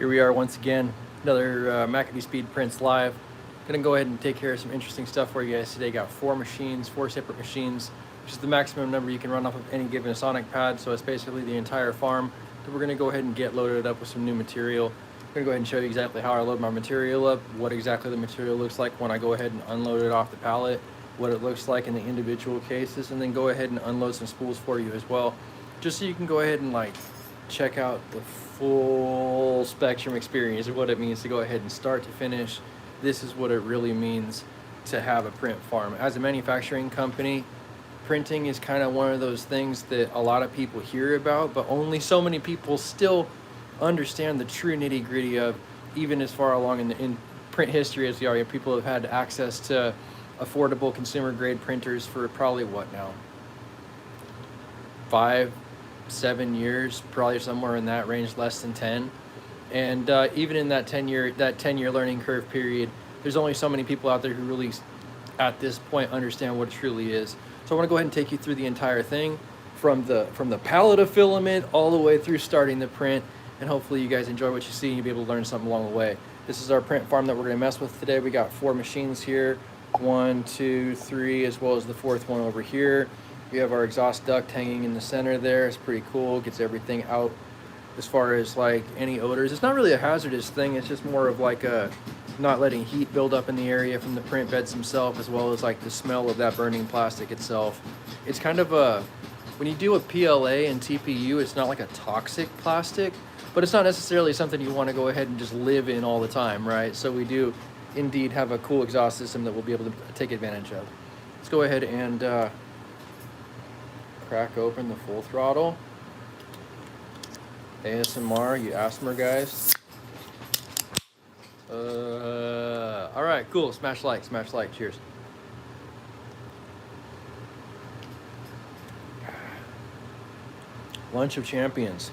Here we are once again, another Maccabee Speed Prints live. Gonna go ahead and take care of some interesting stuff for you guys today. Got four separate machines, which is the maximum number you can run off of any given Sonic pad. So it's basically the entire farm that we're gonna go ahead and get loaded up with some new material. I'm gonna go ahead and show you exactly how I load my material up, what exactly the material looks like when I go ahead and unload it off the pallet, what it looks like in the individual cases, and then go ahead and unload some spools for you as well, just so you can go ahead and check out the full spectrum experience of what it means to go ahead and start to finish. This is what it really means to have a print farm. As a manufacturing company, printing is kind of one of those things that a lot of people hear about, but only so many people still understand the true nitty-gritty of, even as far along in print history as we are. People have had access to affordable consumer grade printers for probably what now, 5-7 years, probably somewhere in that range, less than 10. And even in that 10-year learning curve period, there's only so many people out there who really at this point understand what it truly is. So I want to go ahead and take you through the entire thing, from the pallet of filament all the way through starting the print, and hopefully you guys enjoy what you see and you'll be able to learn something along the way. This is our print farm that we're going to mess with today. We got 4 machines here, 1, 2, 3, as well as the 4th one over here. We have our exhaust duct hanging in the center there. It's pretty cool. Gets everything out as far as any odors. It's not really a hazardous thing. It's just more of not letting heat build up in the area from the print beds themselves, as well as the smell of that burning plastic itself. It's kind of when you do a PLA and TPU, it's not like a toxic plastic, but it's not necessarily something you want to go ahead and just live in all the time, right? So we do indeed have a cool exhaust system that we'll be able to take advantage of. Let's go ahead and crack open the full throttle. ASMR, you asthma guys. All right, cool. Smash like, cheers. Lunch of Champions.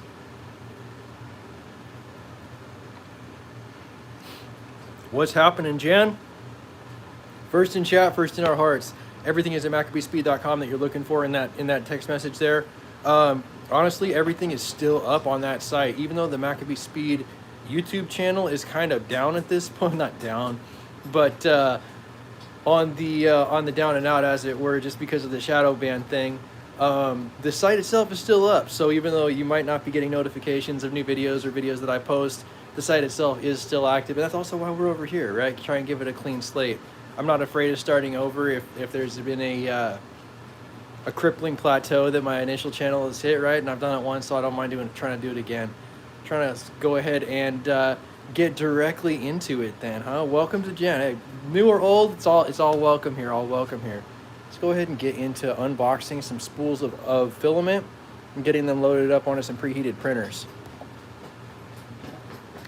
What's happening, Jen? First in chat, first in our hearts. Everything is at MaccabeeSpeed.com that you're looking for in that text message there. Honestly, everything is still up on that site, even though the Maccabee Speed YouTube channel is kind of down at this point. Not down, but on the down and out, as it were, just because of the shadow ban thing. The site itself is still up, so even though you might not be getting notifications of new videos or videos that I post, the site itself is still active, and that's also why we're over here, right? Try and give it a clean slate. I'm not afraid of starting over if there's been a crippling plateau that my initial channel has hit, right? And I've done it once, so I don't mind trying to do it again. Trying to go ahead and get directly into it then, huh? Welcome to Jen. Hey, new or old, it's all welcome here, all welcome here. Let's go ahead and get into unboxing some spools of filament and getting them loaded up onto some preheated printers.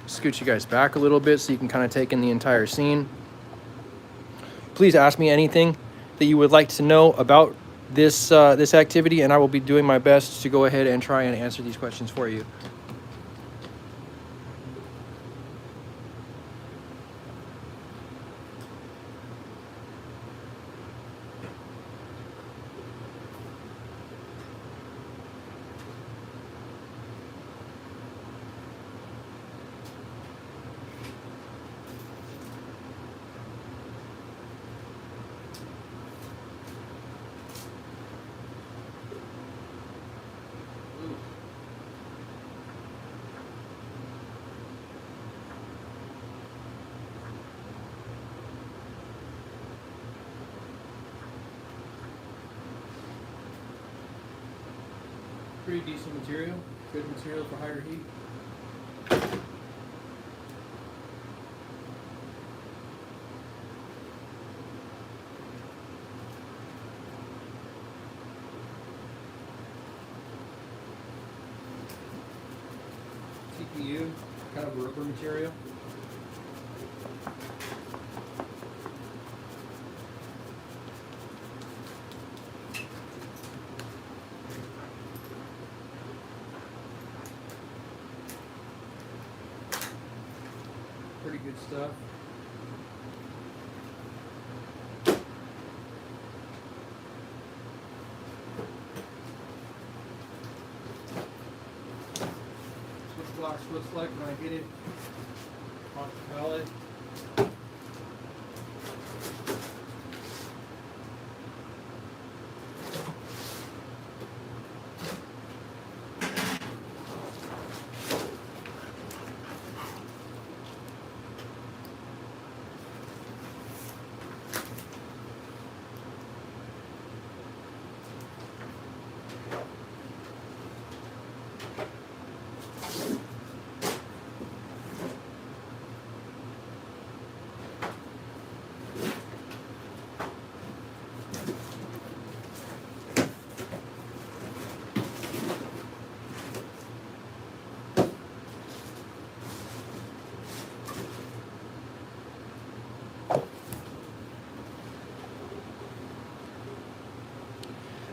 Scoot you guys back a little bit so you can kind of take in the entire scene. Please ask me anything that you would like to know about this activity, and I will be doing my best to go ahead and try and answer these questions for you. Pretty decent material, good material for higher heat. TPU, kind of a rubber material. Pretty good stuff. box looks like when I get it off the pallet.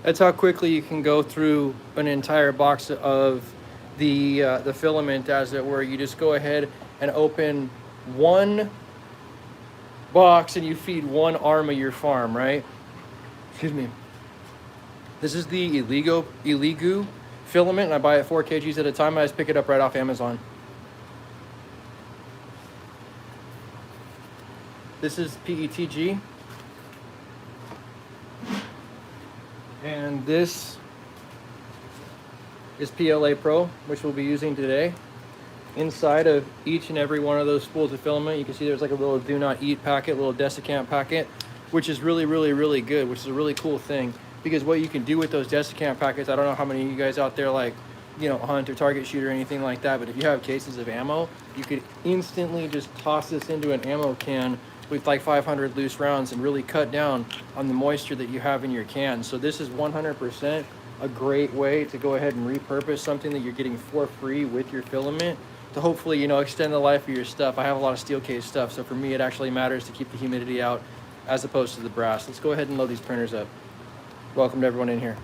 That's how quickly you can go through an entire box of the filament, as it were. You just go ahead and open one box and you feed one arm of your farm, right? Excuse me. This is the Illigu filament, and I buy it 4 kgs at a time. I just pick it up right off Amazon. This is PETG. And this is PLA Pro, which we'll be using today. Inside of each and every one of those spools of filament, you can see there's like a little do not eat packet, little desiccant packet, which is really, really, really good, which is a really cool thing. Because what you can do with those desiccant packets, I don't know how many of you guys out there like, you know, hunt or target shoot or anything like that, but if you have cases of ammo, you could instantly just toss this into an ammo can with like 500 loose rounds and really cut down on the moisture that you have in your can. So this is 100% a great way to go ahead and repurpose something that you're getting for free with your filament to hopefully, you know, extend the life of your stuff. I have a lot of steel case stuff, so for me it actually matters to keep the humidity out as opposed to the brass. Let's go ahead and load these printers up. Welcome to everyone in here.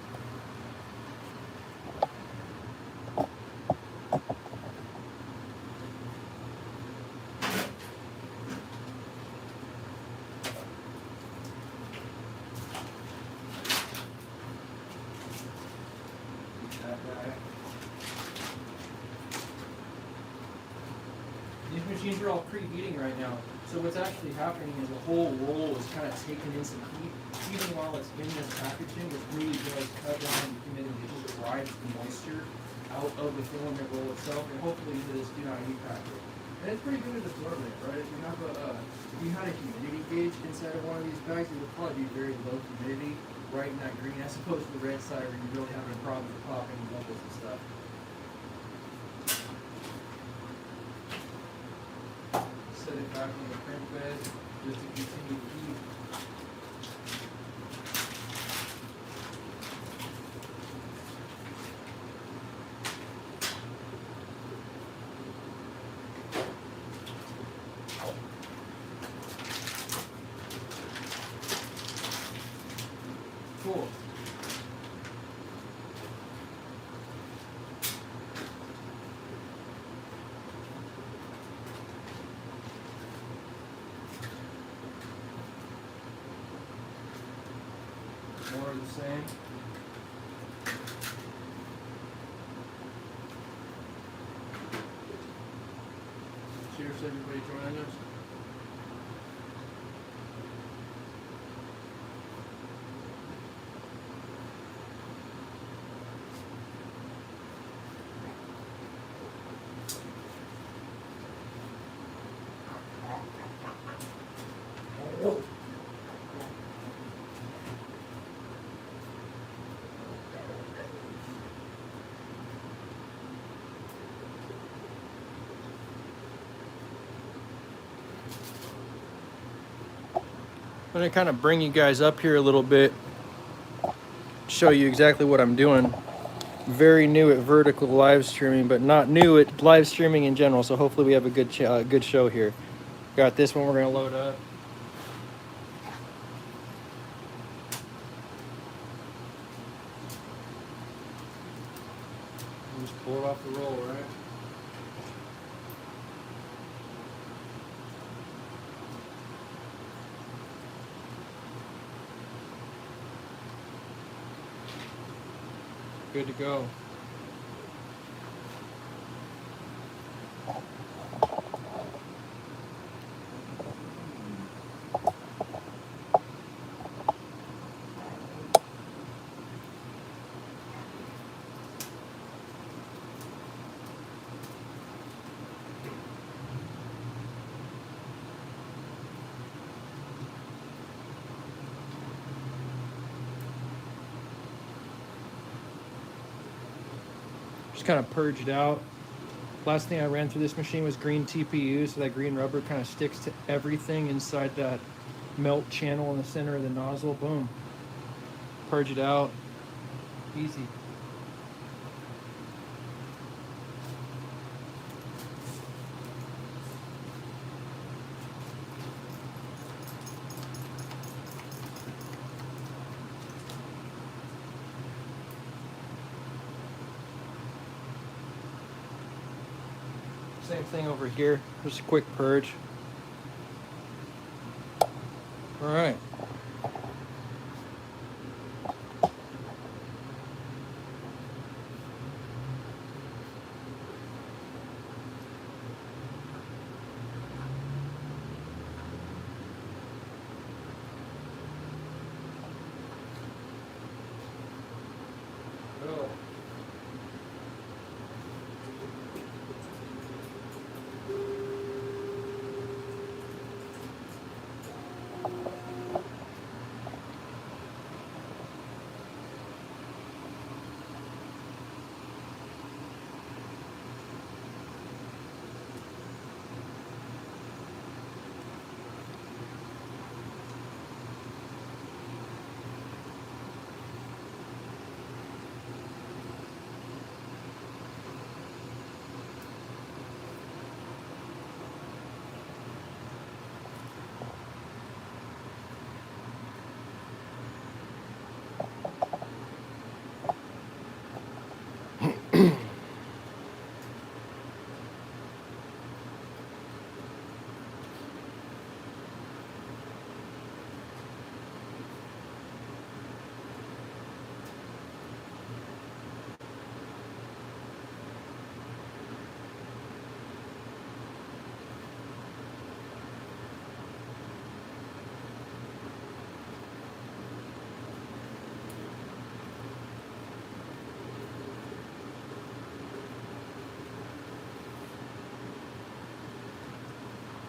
These machines are all preheating right now. So what's actually happening is the whole roll is kind of taking in some heat. Even while it's in this packaging, it really does cut down the humidity. It just drives the moisture out of the filament roll itself and hopefully into this do not eat packet. And it's pretty good at absorbing it, right? If you had a humidity gauge inside of one of these bags, it would probably be very low humidity right in that green, as opposed to the red side where you're really having a problem with popping bubbles and stuff. Set it back on the print bed just to continue to heat. Cool. More of the same. Cheers to everybody joining us. I'm going to kind of bring you guys up here a little bit, show you exactly what I'm doing. Very new at vertical live streaming, but not new at live streaming in general, so hopefully we have a good show here. Got this one we're going to load up. Just pull it off the roll, right? Good to go. Just kind of purged out. Last thing I ran through this machine was green TPU, so that green rubber kind of sticks to everything inside that melt channel in the center of the nozzle. Boom. Purge it out. Easy. Same thing over here. Just a quick purge. All right. Oh.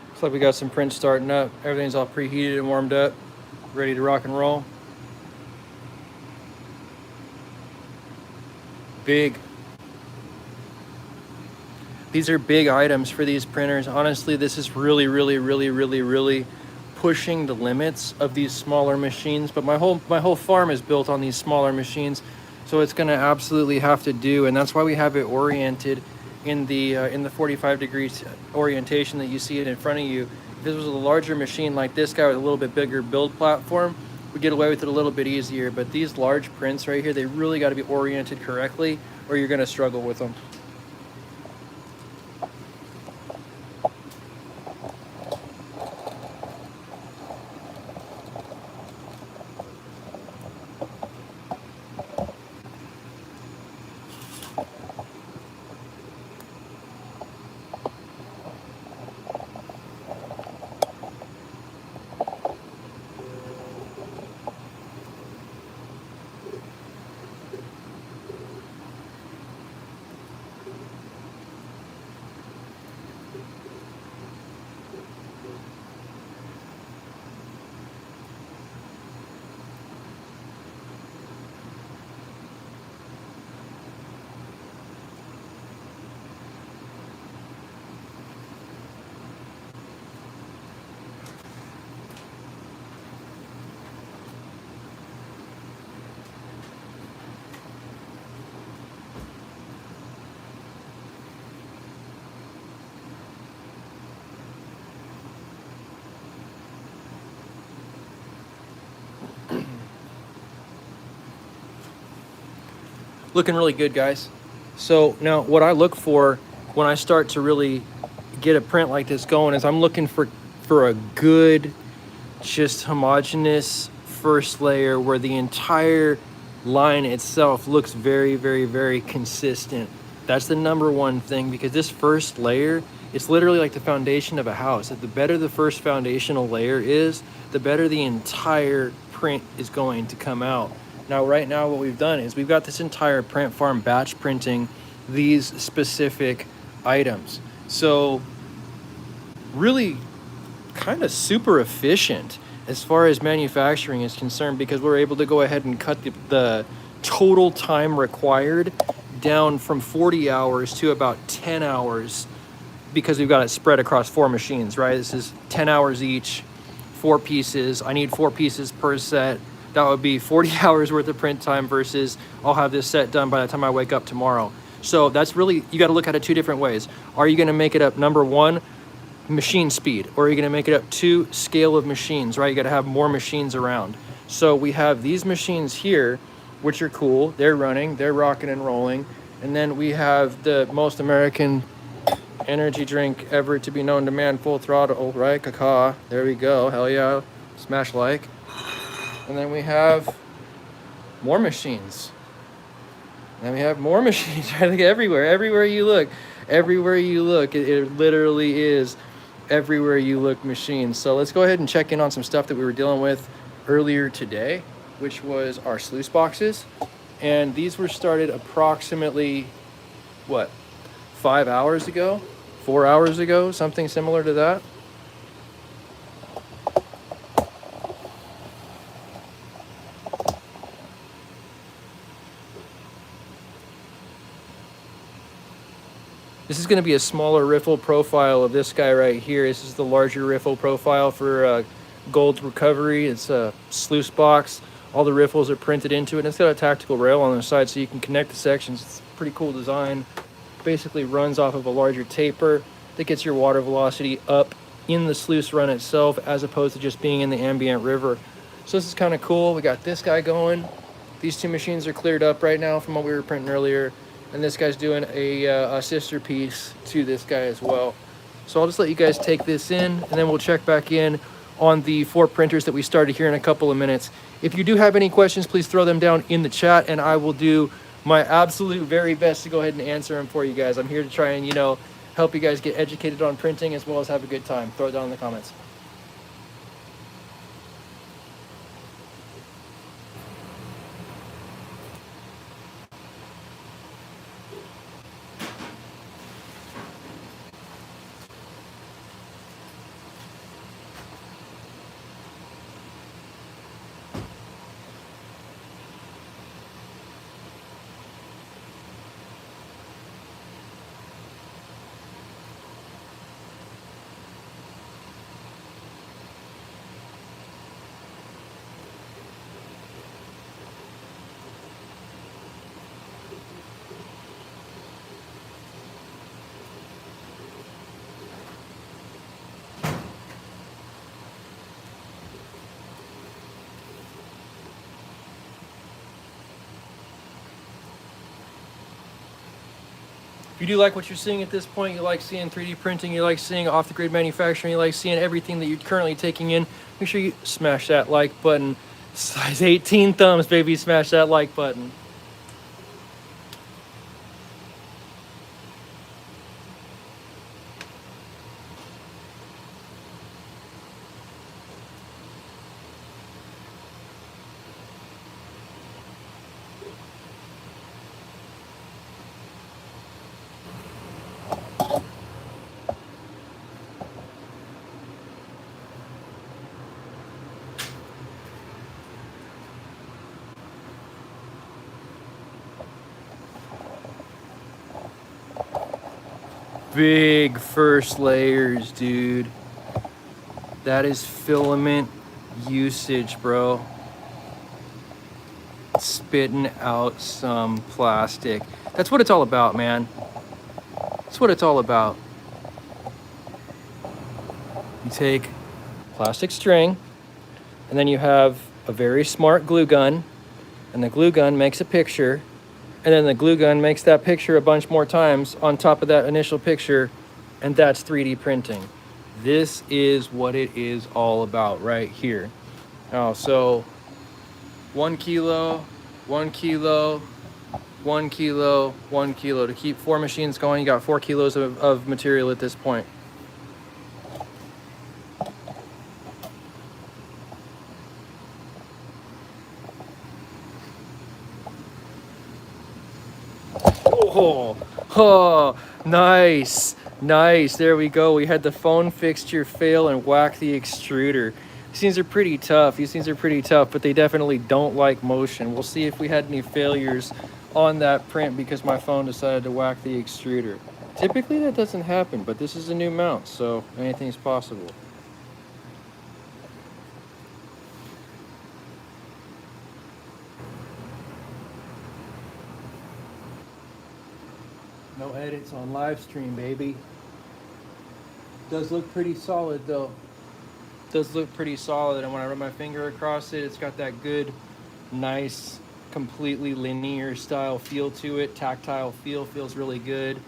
Looks like we got some prints starting up. Everything's all preheated and warmed up, ready to rock and roll. Big. These are big items for these printers. Honestly, this is really pushing the limits of these smaller machines. But my whole farm is built on these smaller machines, so it's going to absolutely have to do. And that's why we have it oriented in the 45 degrees orientation that you see it in front of you. If this was a larger machine like this guy with a little bit bigger build platform, we get away with it a little bit easier. But these large prints right here, they really got to be oriented correctly, or you're going to struggle with them. Looking really good, guys. So now what I look for when I start to really get a print like this going is I'm looking for a good, just homogeneous first layer where the entire line itself looks very consistent. That's the number one thing, because this first layer, it's literally like the foundation of a house. The better the first foundational layer is, the better the entire print is going to come out. Now, right now, what we've done is we've got this entire print farm batch printing these specific items. So really kind of super efficient as far as manufacturing is concerned, because we're able to go ahead and cut the total time required down from 40 hours to about 10 hours because we've got it spread across 4 machines, right? This is 10 hours each, 4 pieces. I need 4 pieces per set. That would be 40 hours worth of print time versus I'll have this set done by the time I wake up tomorrow. So that's really, you got to look at it 2 different ways. Are you going to make it up, number 1, machine speed, or are you going to make it up 2, scale of machines, right? You got to have more machines around. So we have these machines here, which are cool. They're running, they're rocking and rolling. And then we have the most American energy drink ever to be known to man, Full Throttle, right? Caca. There we go. Hell yeah. Smash like. And then we have more machines. And then we have more machines. I think everywhere you look, it literally is everywhere you look machines. So let's go ahead and check in on some stuff that we were dealing with earlier today, which was our sluice boxes. And these were started approximately, 5 hours ago? 4 hours ago? Something similar to that. This is going to be a smaller riffle profile of this guy right here. This is the larger riffle profile for Gold Recovery. It's a sluice box. All the riffles are printed into it, and it's got a tactical rail on the side so you can connect the sections. It's a pretty cool design. Basically runs off of a larger taper that gets your water velocity up in the sluice run itself as opposed to just being in the ambient river. So this is kind of cool. We got this guy going. These 2 machines are cleared up right now from what we were printing earlier. And this guy's doing a sister piece to this guy as well. So I'll just let you guys take this in, and then we'll check back in on the 4 printers that we started here in a couple of minutes. If you do have any questions, please throw them down in the chat, and I will do my absolute very best to go ahead and answer them for you guys. I'm here to try and, help you guys get educated on printing as well as have a good time. Throw it down in the comments. If you do like what you're seeing at this point, you like seeing 3D printing, you like seeing off-the-grid manufacturing, you like seeing everything that you're currently taking in, make sure you smash that like button. Size 18 thumbs, baby, smash that like button. Big first layers, dude. That is filament usage, bro. Spitting out some plastic. That's what it's all about, man. That's what it's all about. You take plastic string, and then you have a very smart glue gun, and the glue gun makes a picture, and then the glue gun makes that picture a bunch more times on top of that initial picture, and that's 3D printing. This is what it is all about right here. Now, so 1 kilo, 1 kilo, 1 kilo, 1 kilo. To keep 4 machines going, you got 4 kilos of material at this point. Oh, nice, nice. There we go. We had the phone fixture fail and whack the extruder. These things are pretty tough. But they definitely don't like motion. We'll see if we had any failures on that print because my phone decided to whack the extruder. Typically that doesn't happen, but this is a new mount, so anything's possible. No edits on live stream, baby. Does look pretty solid though. Does look pretty solid, and when I run my finger across it, it's got that good, nice, completely linear style feel to it. Tactile feel, feels really good.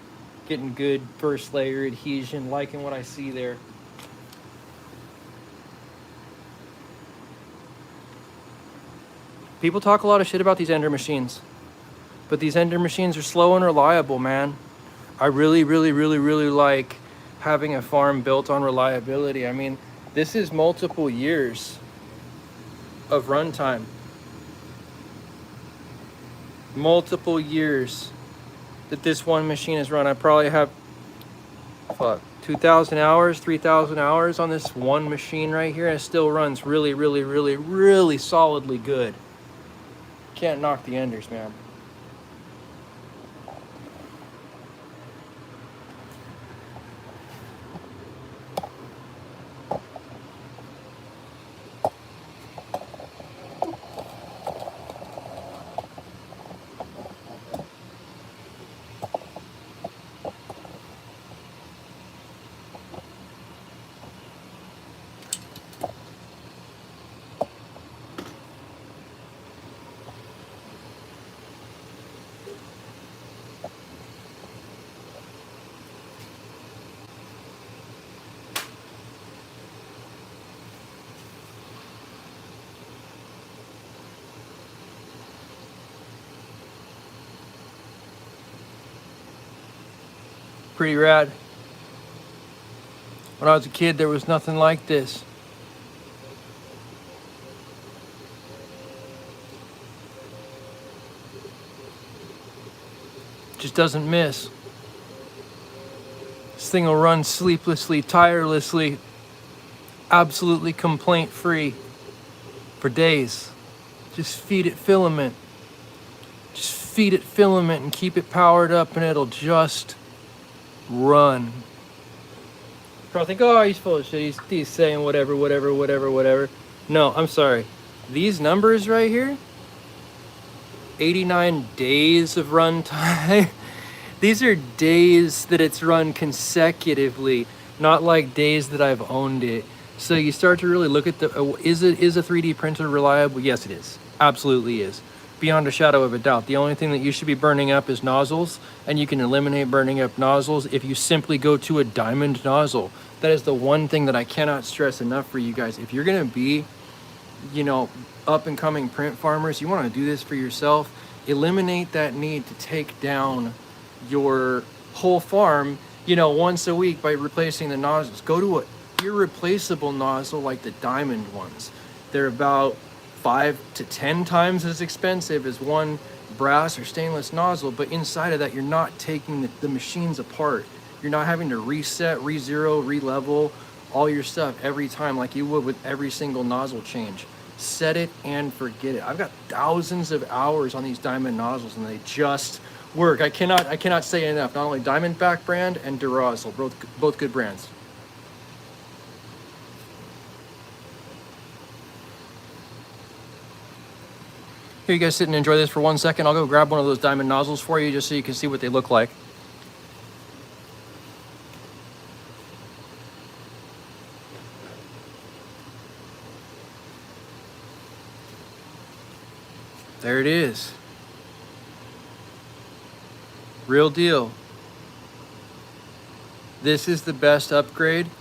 Getting good first layer adhesion, liking what I see there. People talk a lot of shit about these Ender machines, but these Ender machines are slow and reliable, man. I really, really, really, really like having a farm built on reliability. I mean, this is multiple years of runtime. Multiple years that this one machine has run. I probably have, 2,000 hours, 3,000 hours on this one machine right here, and it still runs really, really, really, really solidly good. Can't knock the Enders, man. Pretty rad. When I was a kid, there was nothing like this. Just doesn't miss. This thing will run sleeplessly, tirelessly, absolutely complaint free for days. Just feed it filament. Just feed it filament and keep it powered up, and it'll just run. Probably think, oh, he's full of shit. He's saying whatever. No, I'm sorry. These numbers right here, 89 days of runtime. These are days that it's run consecutively, not like days that I've owned it. So you start to really look at is a 3D printer reliable? Yes, it is. Absolutely is. Beyond a shadow of a doubt. The only thing that you should be burning up is nozzles, and you can eliminate burning up nozzles if you simply go to a diamond nozzle. That is the one thing that I cannot stress enough for you guys. If you're going to be, up and coming print farmers, you want to do this for yourself, eliminate that need to take down your whole farm, once a week by replacing the nozzles. Go to a irreplaceable nozzle like the diamond ones. They're about 5 to 10 times as expensive as one brass or stainless nozzle, but inside of that, you're not taking the machines apart. You're not having to reset, re-zero, re-level all your stuff every time like you would with every single nozzle change. Set it and forget it. I've got thousands of hours on these diamond nozzles, and they just work. I cannot say enough. Not only Diamondback brand and Durazel, both good brands. Here, you guys sit and enjoy this for 1 second. I'll go grab one of those diamond nozzles for you just so you can see what they look like. There it is. Real deal. This is the best upgrade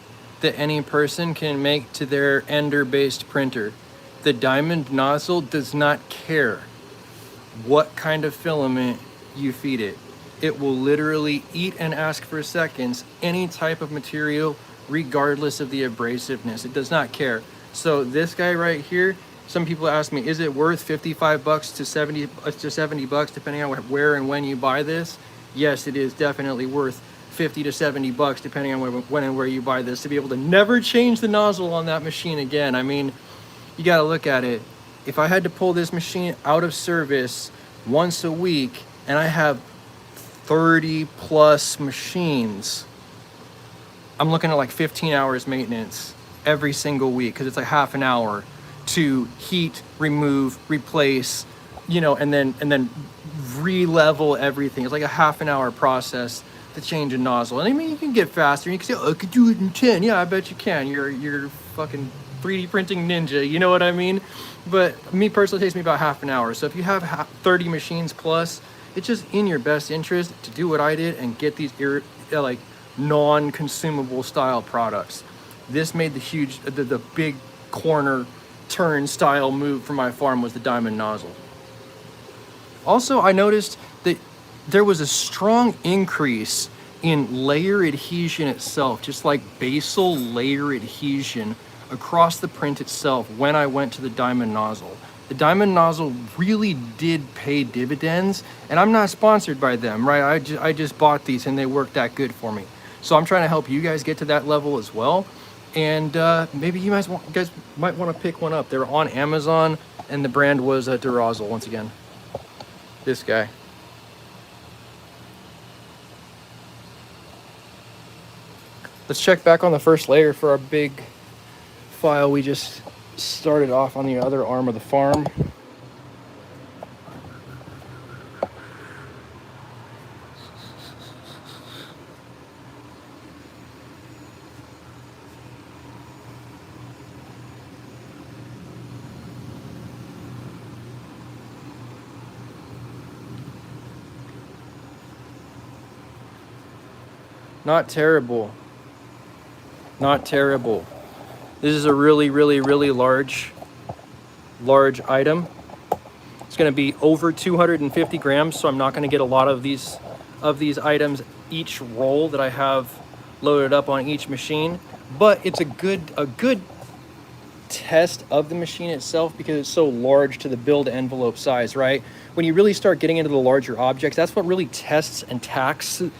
that any person can make to their Ender-based printer. The diamond nozzle does not care what kind of filament you feed it. It will literally eat and ask for seconds any type of material, regardless of the abrasiveness. It does not care. So this guy right here, some people ask me, is it worth 55 bucks to 70 bucks depending on where and when you buy this? Yes, it is definitely worth 50 to 70 bucks depending on when and where you buy this, to be able to never change the nozzle on that machine again. I mean, you got to look at it. If I had to pull this machine out of service once a week, and I have 30 plus machines, I'm looking at like 15 hours maintenance every single week, because it's like half an hour to heat, remove, replace, you know, and then re-level everything. It's like a half an hour process to change a nozzle. And I mean, you can get faster. You can say, oh, I could do it in 10. Yeah, I bet you can. You're fucking 3D printing ninja. You know what I mean? But me personally, it takes me about half an hour. So if you have 30 machines plus, it's just in your best interest to do what I did and get these like non-consumable style products. This made the big corner turn style move for my farm was the diamond nozzle. Also, I noticed that there was a strong increase in layer adhesion itself, just like basal layer adhesion across the print itself when I went to the diamond nozzle. The diamond nozzle really did pay dividends, and I'm not sponsored by them, right? I just bought these and they worked that good for me. So I'm trying to help you guys get to that level as well. And maybe you guys might want to pick one up. They're on Amazon, and the brand was Durazzle once again. This guy. Let's check back on the first layer for our big file we just started off on the other arm of the farm. Not terrible. Not terrible. This is a really, really, really large item. It's going to be over 250 grams, so I'm not going to get a lot of these items each roll that I have loaded up on each machine. But it's a good test of the machine itself because it's so large to the build envelope size, right? When you really start getting into the larger objects, that's what really tests and taxes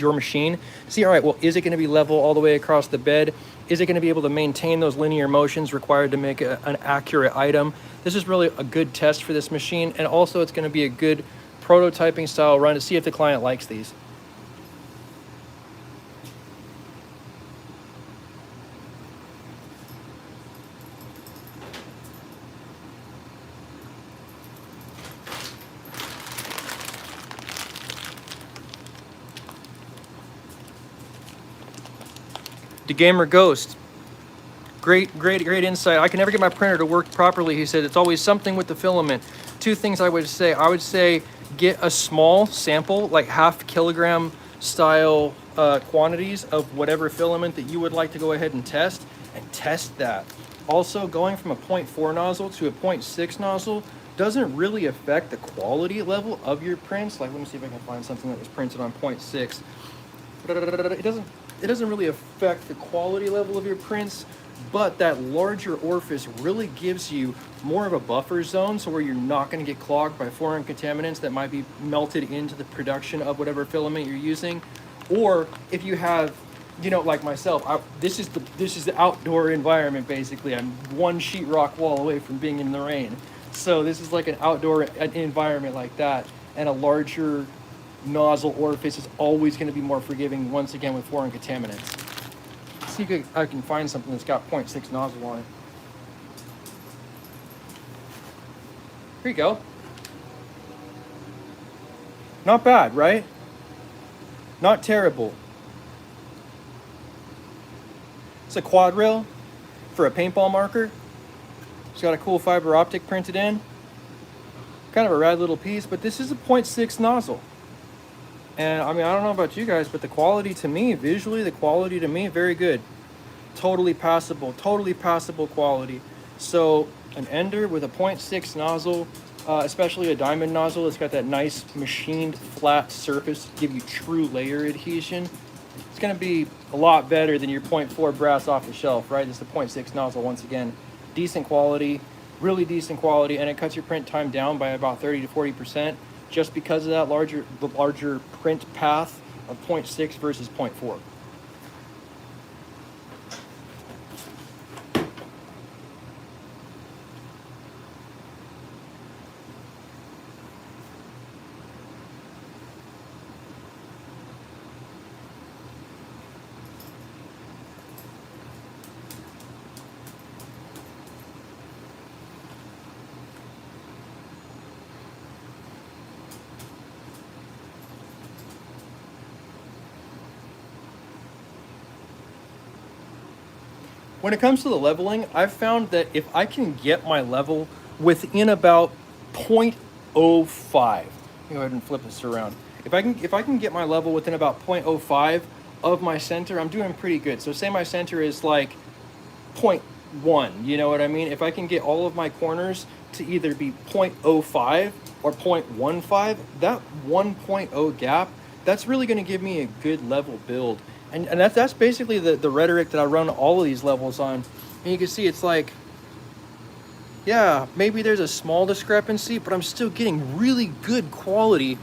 your machine. See, all right, well, is it going to be level all the way across the bed? Is it going to be able to maintain those linear motions required to make an accurate item? This is really a good test for this machine, and also it's going to be a good prototyping style run to see if the client likes these. DeGamer Ghost, great insight. I can never get my printer to work properly. He said it's always something with the filament. Two things I would say. I would say get a small sample, like half kilogram style quantities of whatever filament that you would like to go ahead and test that. Also, going from a 0.4 nozzle to a 0.6 nozzle doesn't really affect the quality level of your prints. Like, let me see if I can find something that was printed on 0.6. It doesn't really affect the quality level of your prints, but that larger orifice really gives you more of a buffer zone, so where you're not going to get clogged by foreign contaminants that might be melted into the production of whatever filament you're using. Or if you have, you know, like myself, this is the outdoor environment basically. I'm one sheetrock wall away from being in the rain, so this is like an outdoor environment like that, and a larger nozzle orifice is always going to be more forgiving, once again, with foreign contaminants. See if I can find something that's got 0.6 nozzle on it. Here you go. Not bad, right? Not terrible. It's a quad rail for a paintball marker. It's got a cool fiber optic printed in. Kind of a rad little piece, but this is a 0.6 nozzle. And I mean, I don't know about you guys, but the quality to me, visually, very good. Totally passable quality. So an Ender with a 0.6 nozzle, especially a diamond nozzle, it's got that nice machined flat surface to give you true layer adhesion. It's going to be a lot better than your 0.4 brass off the shelf, right? This is the 0.6 nozzle, once again. Decent quality, really decent quality, and it cuts your print time down by about 30 to 40%. Just because of that larger print path of 0.6 versus 0.4. When it comes to the leveling, I've found that if I can get my level within about 0.05, go ahead and flip this around. If I can get my level within about 0.05 of my center, I'm doing pretty good. So say my center is like point 0.1, you know what I mean? If I can get all of my corners to either be 0.05 or 0.15, that 1.0 gap, that's really going to give me a good level build. And that's basically the rhetoric that I run all of these levels on. And you can see it's like, yeah, maybe there's a small discrepancy, but I'm still getting really good quality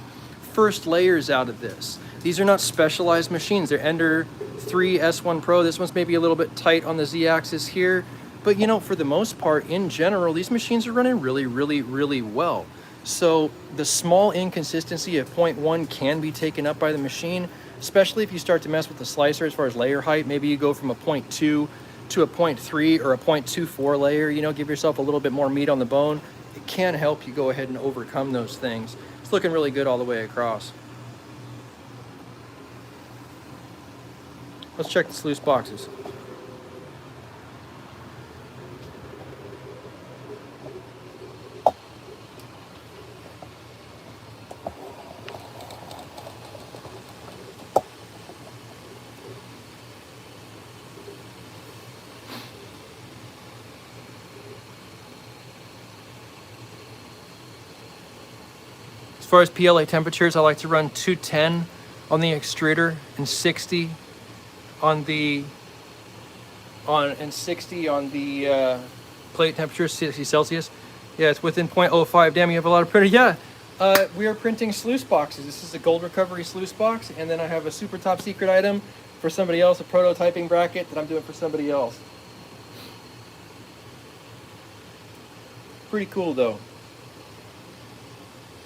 first layers out of this. These are not specialized machines. They're Ender 3 S1 Pro. This one's maybe a little bit tight on the Z-axis here. But, you know, for the most part, in general, these machines are running really, really, really well. So the small inconsistency of 0.1 can be taken up by the machine, especially if you start to mess with the slicer as far as layer height. Maybe you go from a 0.2 to a 0.3 or a 0.24 layer, you know, give yourself a little bit more meat on the bone. It can help you go ahead and overcome those things. It's looking really good all the way across. Let's check the sluice boxes. As far as PLA temperatures, I like to run 210 on the extruder and 60 on the and 60 on the plate temperature, 60 Celsius. Yeah, it's within 0.05. Damn, you have a lot of printer. Yeah, we are printing sluice boxes. This is a gold recovery sluice box, and then I have a super top secret item for somebody else, a prototyping bracket that I'm doing for somebody else. Pretty cool though.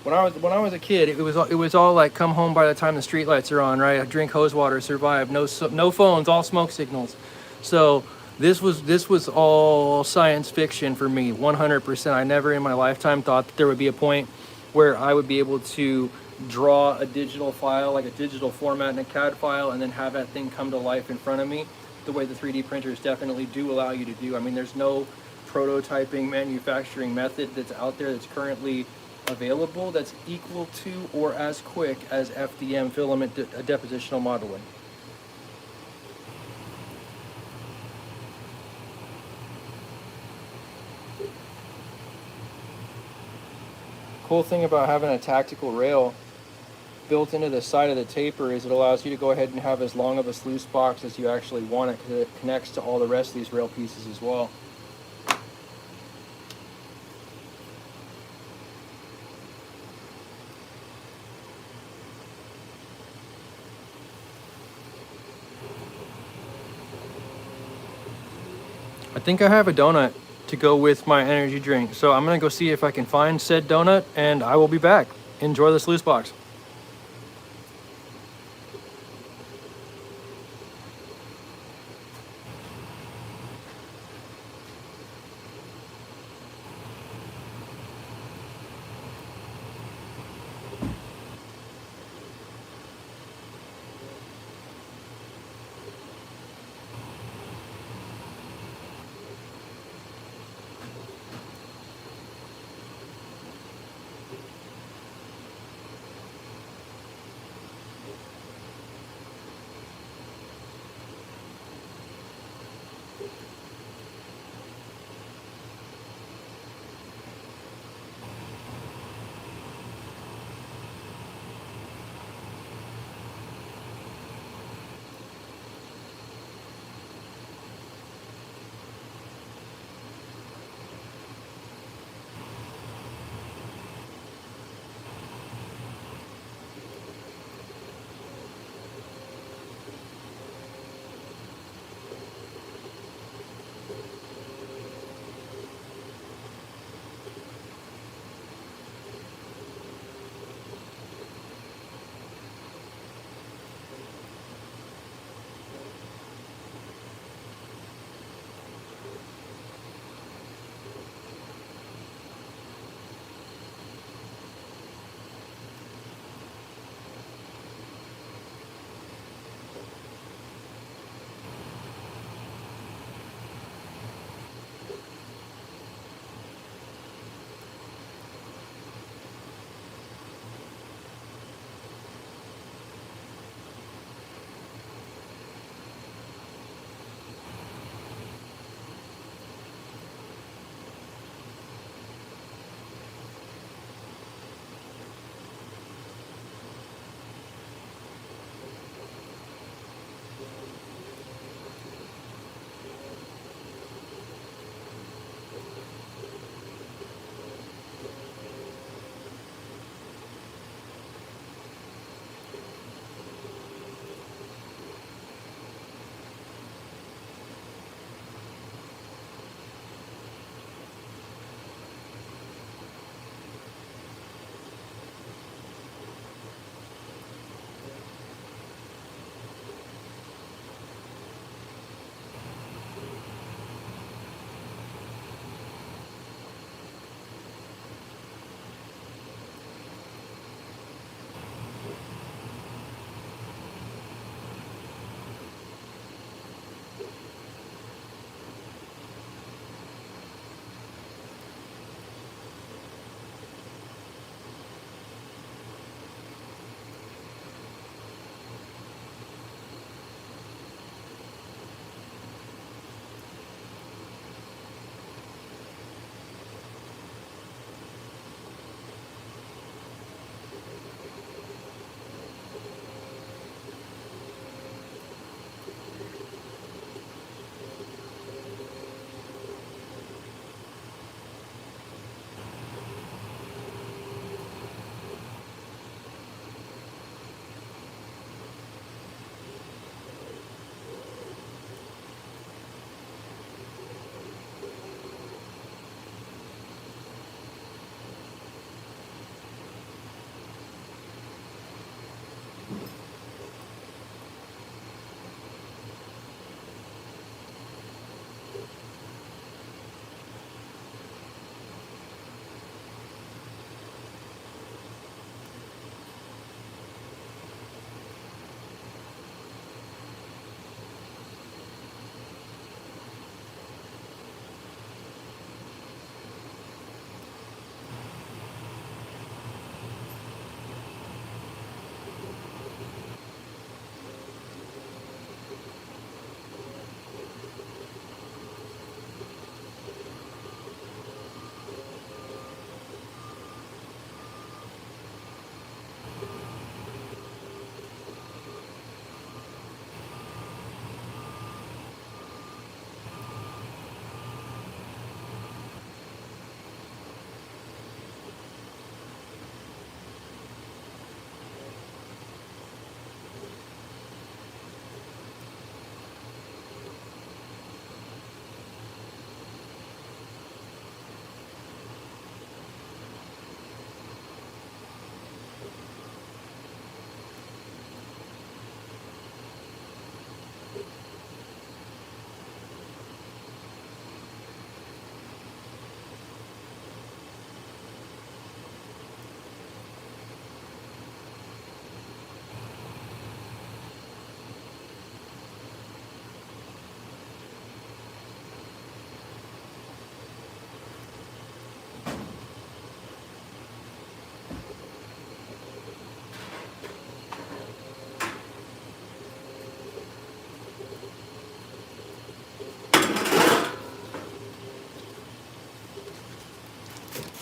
When I was a kid, it was all like come home by the time the street lights are on, right? Drink hose water, survive. No phones, all smoke signals. So this was all science fiction for me, 100%. I never in my lifetime thought that there would be a point where I would be able to draw a digital file, like a digital format in a CAD file, and then have that thing come to life in front of me, the way the 3D printers definitely do allow you to do. I mean, there's no prototyping manufacturing method that's out there that's currently available that's equal to or as quick as FDM filament depositional modeling. Cool thing about having a tactical rail built into the side of the taper is it allows you to go ahead and have as long of a sluice box as you actually want it, because it connects to all the rest of these rail pieces as well. I think I have a donut to go with my energy drink, so I'm gonna go see if I can find said donut, and I will be back. Enjoy the sluice box.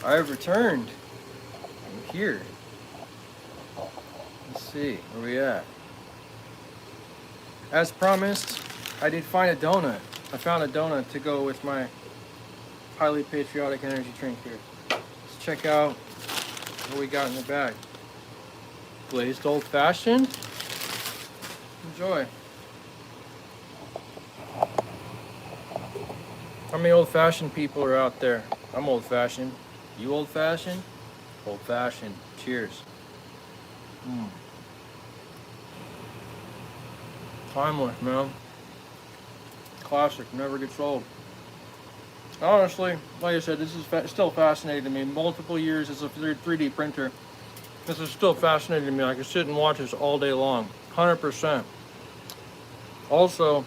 I've returned. I'm here. Let's see, where we at? As promised, I did find a donut. I found a donut to go with my highly patriotic energy drink here. Let's check out what we got in the bag. Glazed old fashioned. Enjoy. How many old fashioned people are out there? I'm old fashioned. You old fashioned? Old fashioned. Cheers. Timeless, man. Classic, never gets old. Honestly, like I said, this is still fascinating to me. Multiple years as a 3D printer, this is still fascinating to me. I could sit and watch this all day long, 100%. Also,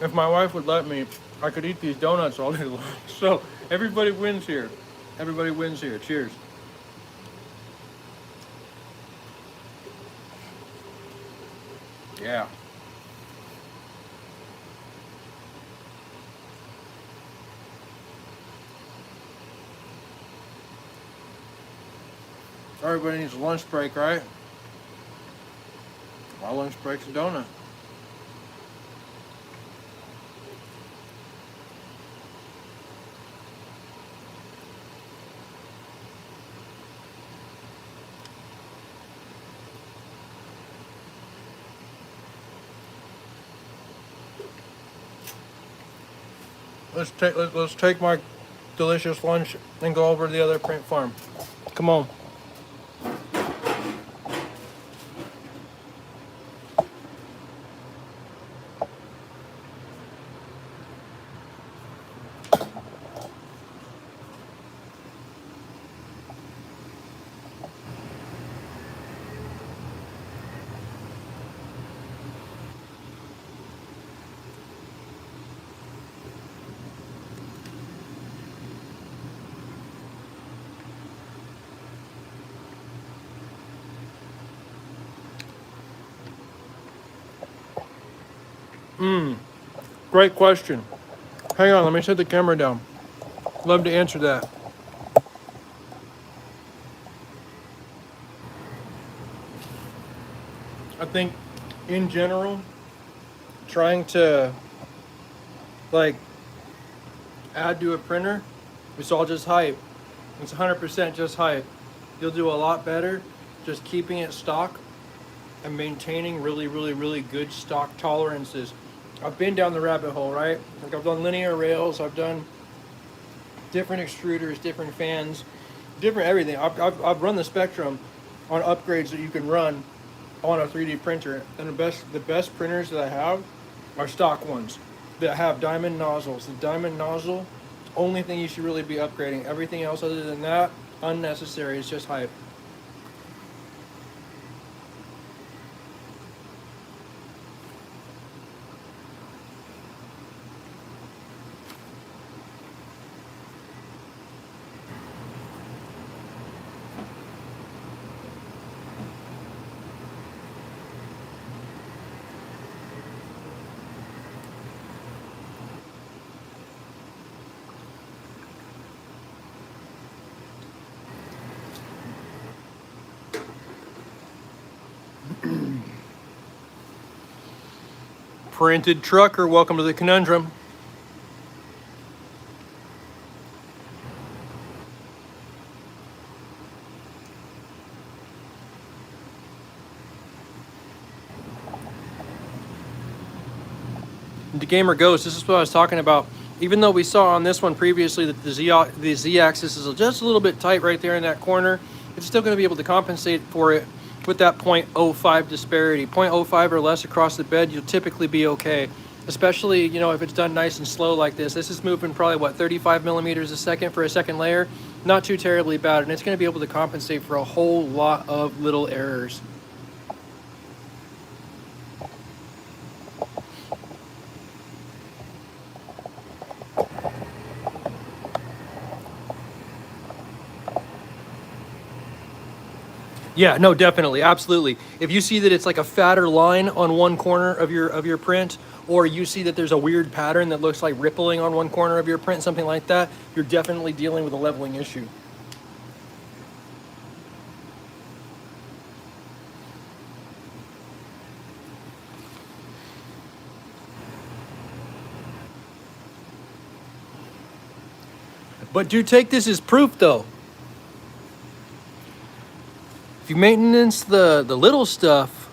if my wife would let me, I could eat these donuts all day long. So everybody wins here. Everybody wins here. Cheers. Yeah. Everybody needs a lunch break, right? My lunch break's a donut. Let's take my delicious lunch and go over to the other print farm. Come on. Great question. Hang on, let me set the camera down. Love to answer that. I think in general, trying to like add to a printer, it's all just hype. It's 100% just hype. You'll do a lot better just keeping it stock and maintaining really good stock tolerances. I've been down the rabbit hole, right? Like I've done linear rails, I've done different extruders, different fans, different everything. I've run the spectrum on upgrades that you can run on a 3D printer, and the best printers that I have are stock ones that have diamond nozzles. The diamond nozzle, only thing you should really be upgrading. Everything else other than that, unnecessary. It's just hype. Printed trucker, welcome to the conundrum. The gamer goes, this is what I was talking about. Even though we saw on this one previously that the z-axis is just a little bit tight right there in that corner, it's still going to be able to compensate for it with that 0.05 disparity. 0.05 or less across the bed, you'll typically be okay. Especially, you know, if it's done nice and slow like this. This is moving probably, what, 35 millimeters a second for a second layer? Not too terribly bad, and it's going to be able to compensate for a whole lot of little errors. Yeah, no, definitely, absolutely. If you see that it's like a fatter line on one corner of your print, or you see that there's a weird pattern that looks like rippling on one corner of your print, something like that, you're definitely dealing with a leveling issue. But do take this as proof though. If you maintenance the little stuff,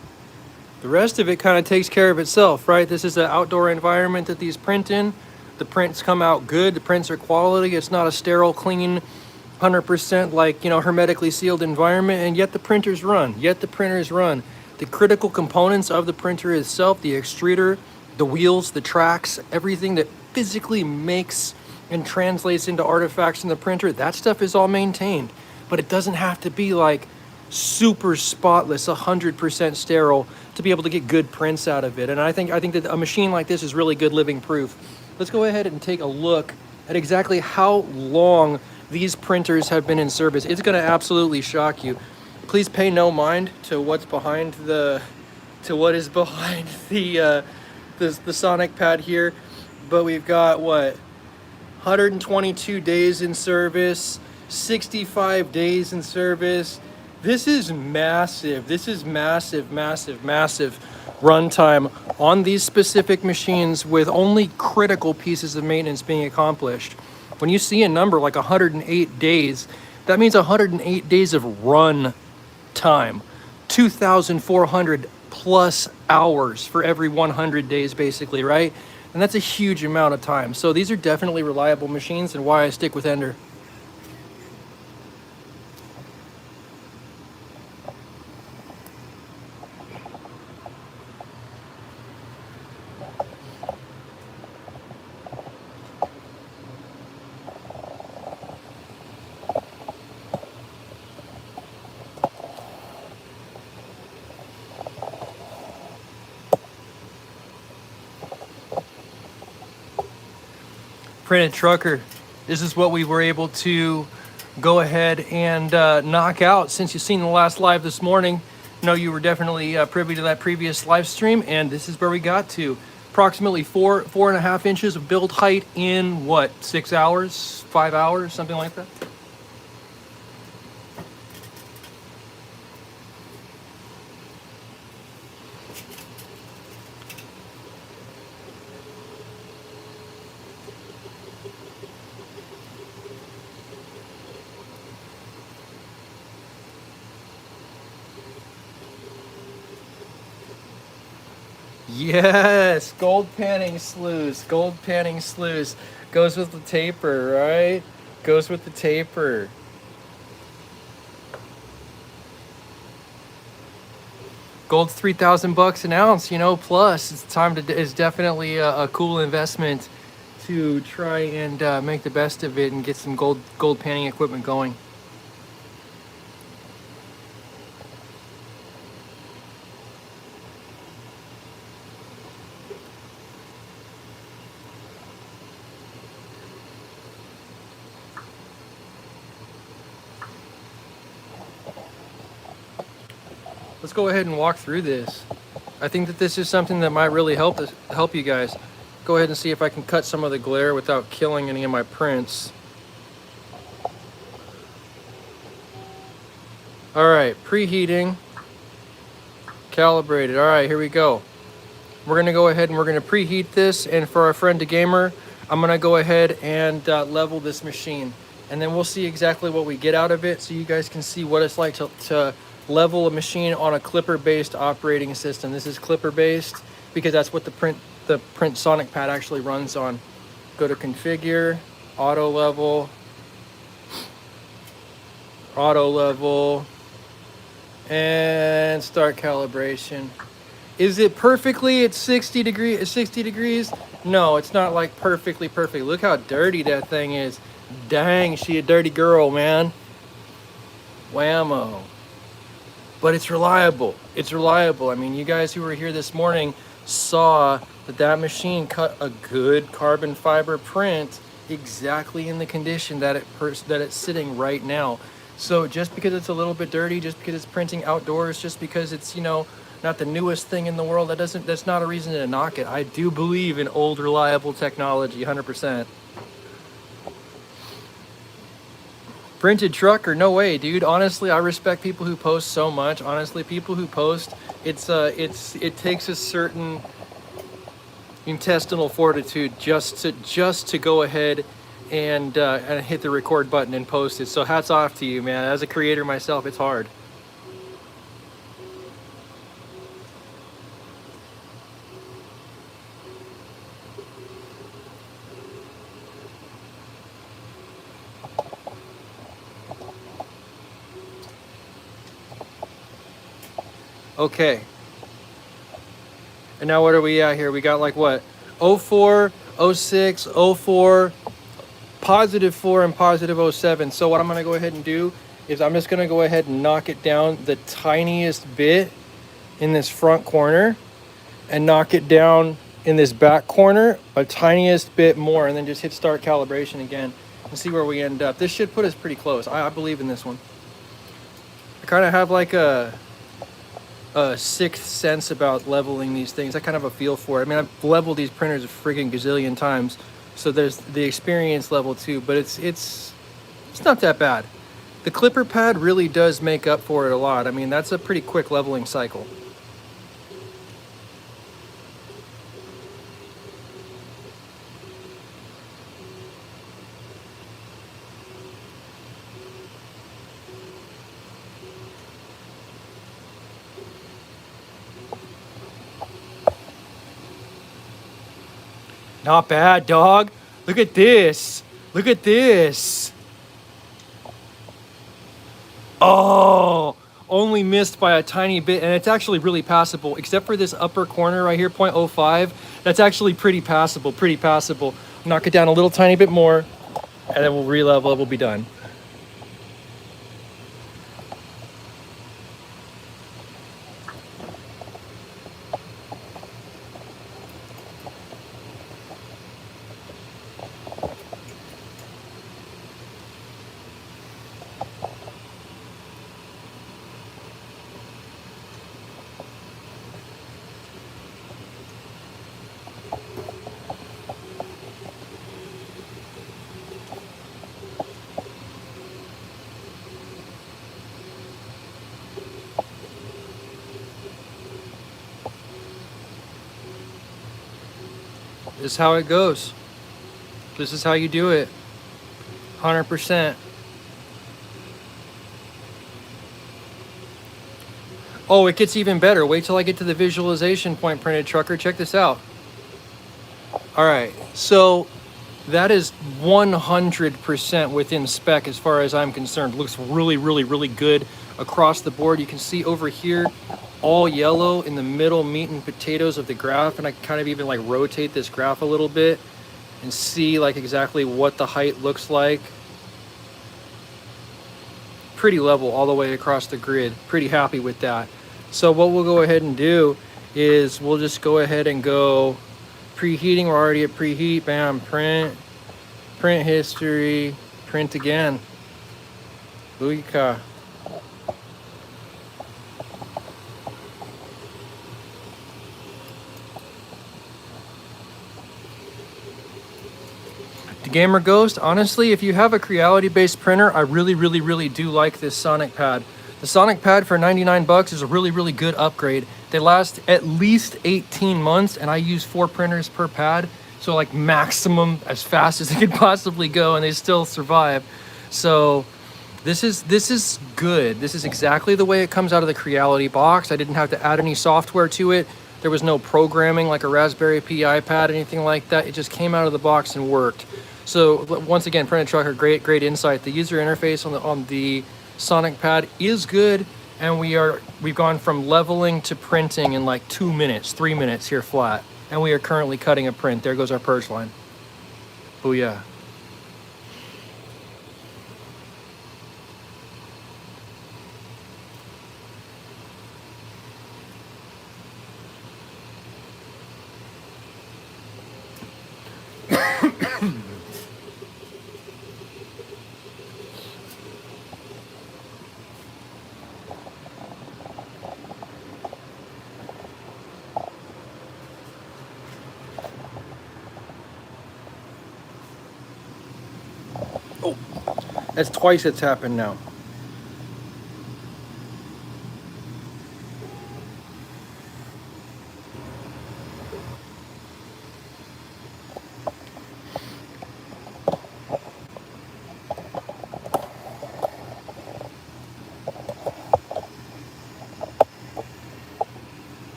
the rest of it kind of takes care of itself, right? This is an outdoor environment that these print in. The prints come out good. The prints are quality. It's not a sterile, clean, 100% like, hermetically sealed environment, and yet the printers run. The critical components of the printer itself, the extruder, the wheels, the tracks, everything that physically makes and translates into artifacts in the printer, that stuff is all maintained. But it doesn't have to be like super spotless, 100% sterile to be able to get good prints out of it. And I think that a machine like this is really good living proof. Let's go ahead and take a look at exactly how long these printers have been in service. It's going to absolutely shock you. Please pay no mind to what is behind the Sonic pad here. But we've got 122 days in service, 65 days in service. This is massive. This is massive runtime on these specific machines with only critical pieces of maintenance being accomplished. When you see a number like 108 days, that means 108 days of run time, 2,400 plus hours for every 100 days basically, right? And that's a huge amount of time. So these are definitely reliable machines, and why I stick with Ender. Printed Trucker, this is what we were able to go ahead and knock out. Since you've seen the last live this morning, you were definitely privy to that previous live stream, and this is where we got to. Approximately 4.5 inches of build height in 6 hours, 5 hours, something like that. Yes, gold panning sluice. Gold panning sluice goes with the taper, right? Goes with the taper. Gold's $3,000 an ounce, plus. It's definitely a cool investment to try and make the best of it and get some gold panning equipment going. Let's go ahead and walk through this. I think that this is something that might really help you guys. Go ahead and see if I can cut some of the glare without killing any of my prints. All right, preheating, calibrated. All right, here we go. We're gonna go ahead and we're gonna preheat this, and for our friend DeGamer, I'm gonna go ahead and level this machine, and then we'll see exactly what we get out of it, so you guys can see what it's like to level a machine on a Klipper-based operating system. This is Klipper-based because that's what the print Sonic pad actually runs on. Go to configure, auto level, and start calibration. Is it perfectly at 60 degrees? No, it's not like perfectly perfect. Look how dirty that thing is. Dang, she a dirty girl, man. Whammo. But it's reliable. It's reliable. I mean, you guys who were here this morning saw that machine cut a good carbon fiber print exactly in the condition that it's sitting right now. So just because it's a little bit dirty, just because it's printing outdoors, just because it's, not the newest thing in the world, that's not a reason to knock it. I do believe in old, reliable technology, 100%. Printed Trucker, no way, dude. Honestly, I respect people who post so much. Honestly, people who post, it takes a certain intestinal fortitude just to go ahead and hit the record button and post it. So hats off to you, man. As a creator myself, it's hard. Okay. And now what are we at here? We got like what? 04, 06, 04, positive 4, and positive 07. So what I'm going to go ahead and do is I'm just going to go ahead and knock it down the tiniest bit in this front corner and knock it down in this back corner a tiniest bit more, and then just hit start calibration again and see where we end up. This should put us pretty close. I believe in this one. I kind of have like a sixth sense about leveling these things. I kind of have a feel for it. I mean, I've leveled these printers a friggin' gazillion times, so there's the experience level too, but it's not that bad. The clipper pad really does make up for it a lot. I mean, that's a pretty quick leveling cycle. Not bad, dog. Look at this. Look at this. Oh, only missed by a tiny bit, and it's actually really passable, except for this upper corner right here, 0.05. That's actually pretty passable, pretty passable. Knock it down a little tiny bit more, and then we'll re-level it, we'll be done. This is how it goes. This is how you do it. 100%. Oh, it gets even better. Wait till I get to the visualization point, Printed Trucker. Check this out. All right, so that is 100% within spec as far as I'm concerned. Looks really, really, really good across the board. You can see over here, all yellow in the middle meat and potatoes of the graph, and I kind of even like rotate this graph a little bit and see like exactly what the height looks like. Pretty level all the way across the grid. Pretty happy with that. So what we'll go ahead and do is we'll just go ahead and go preheating. We're already at preheat. Bam, print history, print again. Booyaka. The Gamer Ghost, honestly, if you have a Creality based printer, I really, really, really do like this Sonic Pad. The Sonic Pad for 99 bucks is a really, really good upgrade. They last at least 18 months, and I use 4 printers per pad, so like maximum as fast as it could possibly go, and they still survive. So this is good. This is exactly the way it comes out of the Creality box. I didn't have to add any software to it. There was no programming like a Raspberry Pi iPad, anything like that. It just came out of the box and worked. So once again, Printed Trucker, great insight. The user interface on the Sonic Pad is good, and we've gone from leveling to printing in like 2 minutes, 3 minutes here flat, and we are currently cutting a print. There goes our purge line. Booyah. Oh, that's twice it's happened now.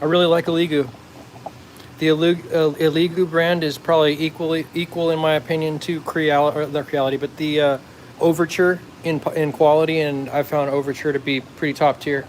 really like Eligu. The Eligu brand is probably equal in my opinion to Creality, or the Creality, but the Overture in quality, and I found Overture to be pretty top tier.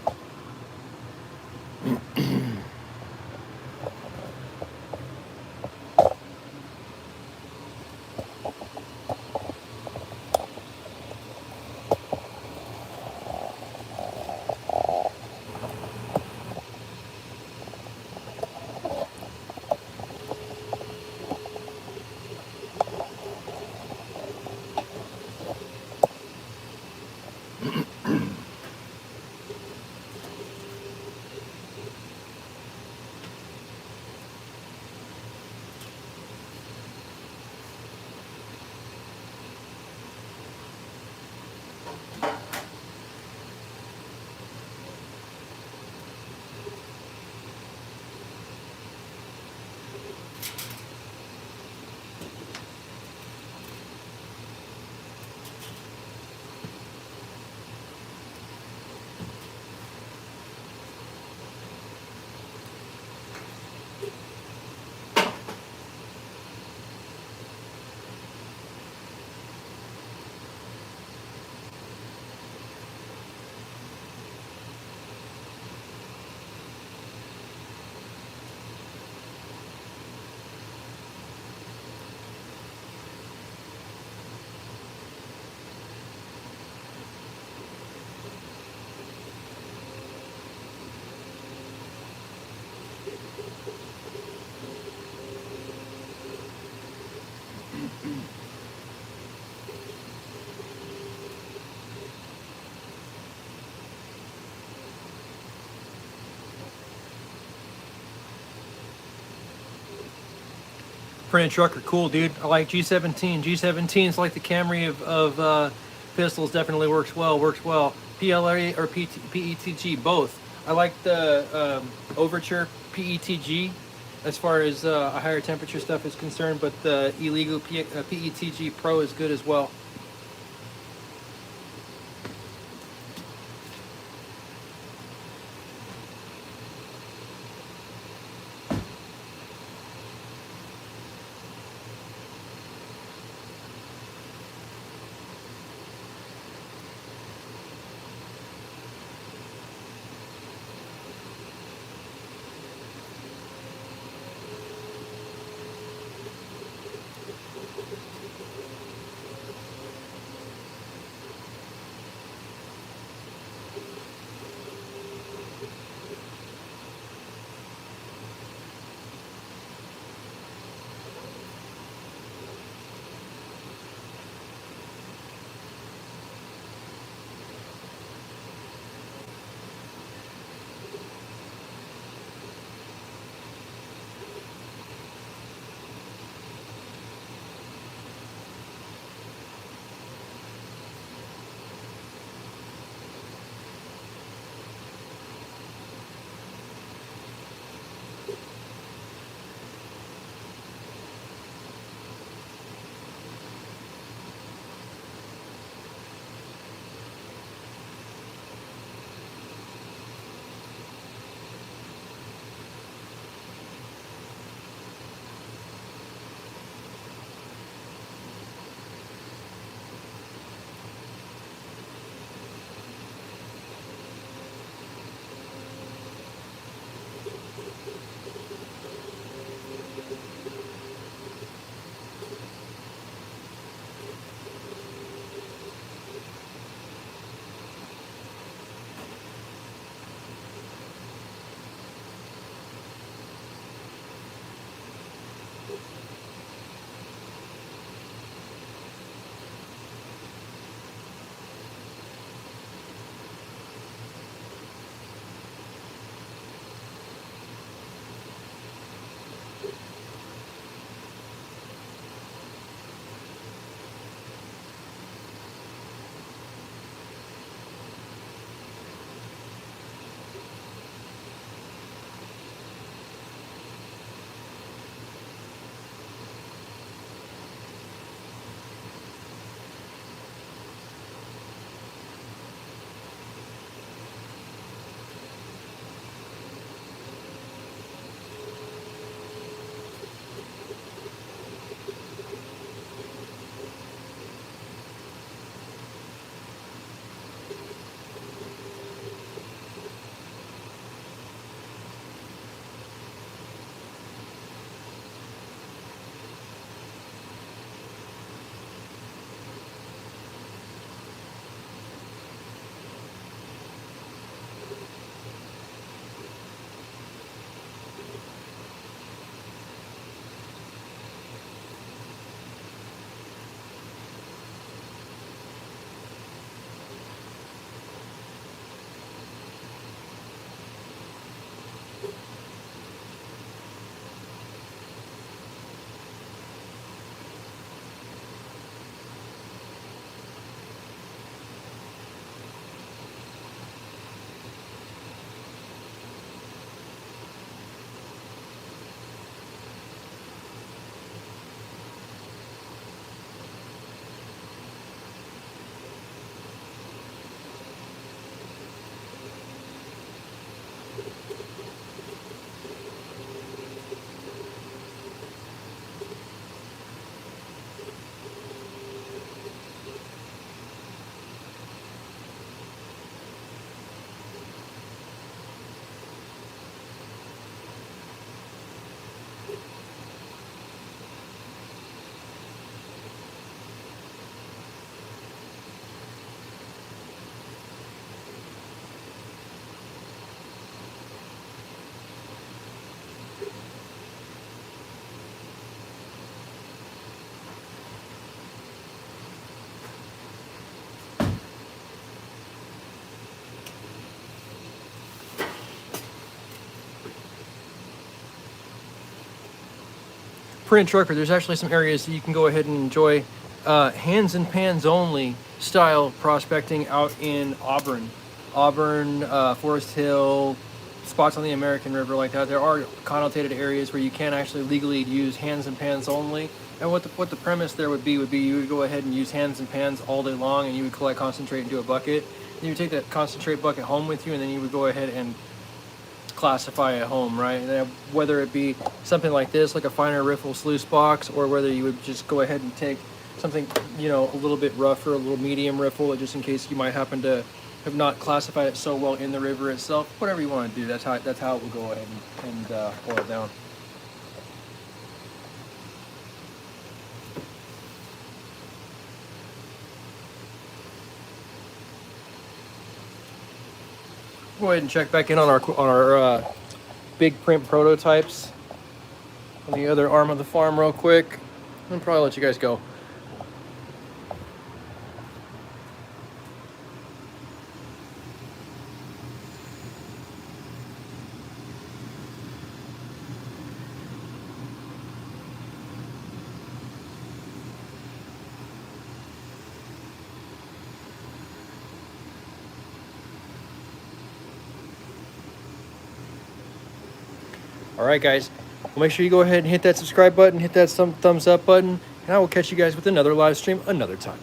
Printed truck are cool, dude. I like G17. G17 is like the Camry of pistols. Definitely works well. Works well. PLA or PETG, both. I like the Overture PETG as far as a higher temperature stuff is concerned, but the Eligu PETG Pro is good as well. Print Trucker, there's actually some areas that you can go ahead and enjoy hands and pans only style prospecting out in Auburn, Forest Hill, spots on the American River like that. There are connotated areas where you can actually legally use hands and pans only. And what the premise there would be you would go ahead and use hands and pans all day long, and you would collect concentrate into a bucket. And you would take that concentrate bucket home with you, and then you would go ahead and classify at home, right? And whether it be something like this, like a finer riffle sluice box, or whether you would just go ahead and take something, you know, a little bit rougher, a little medium riffle, just in case you might happen to have not classified it so well in the river itself. Whatever you want to do, that's how it will go ahead and boil down. Go ahead and check back in on our big print prototypes on the other arm of the farm real quick. I'll probably let you guys go. All right, guys. Well, make sure you go ahead and hit that subscribe button, hit that thumbs up button, and I will catch you guys with another live stream another time.